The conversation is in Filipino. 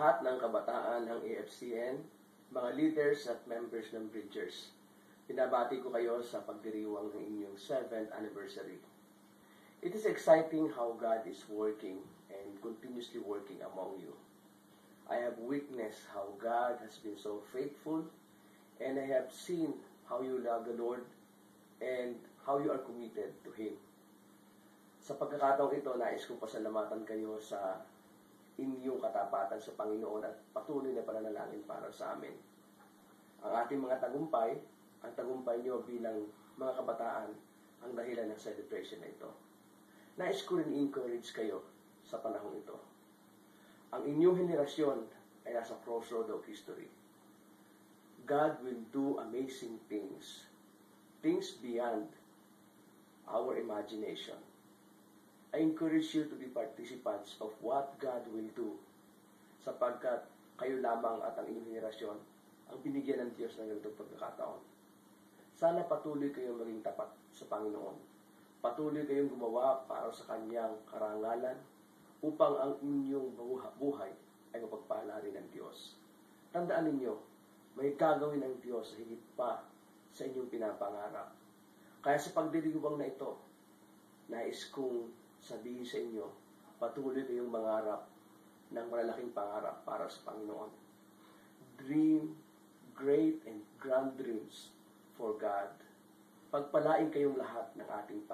lahat ng kabataan ng AFCN, mga leaders at members ng Bridgers. Pinabati ko kayo sa pagdiriwang ng inyong 7th anniversary. It is exciting how God is working and continuously working among you. I have witnessed how God has been so faithful, and I have seen how you love the Lord and how you are committed to Him. Sa pagkakataong ito, nais kong pasalamatan kayo sa inyong katapatan sa Panginoon at patuloy na pananalangin para sa amin. Ang ating mga tagumpay, ang tagumpay nyo bilang mga kabataan, ang dahilan ng celebration na ito. Nais ko rin encourage kayo sa panahong ito. Ang inyong henerasyon ay nasa crossroad of history. God will do amazing things, things beyond our imagination. I encourage you to be participants of what God will do, sapagkat kayo lamang at ang inyong henerasyon ang binigyan ng Diyos ng ganitong pagkakataon. Sana patuloy kayong maging tapat sa Panginoon. Patuloy kayong gumawa para sa Kanyang karangalan upang ang inyong buhay ay mapagpala rin ng Diyos. Tandaan ninyo, may gagawin ng Diyos sa higit pa sa inyong pinapangarap. Kaya sa pagdiriwang na ito, nais kong sabihin sa inyo, patuloy kayong mangarap ng malalaking pangarap para sa Panginoon. Dream great and grand dreams for God. Pagpalain kayong lahat ng ating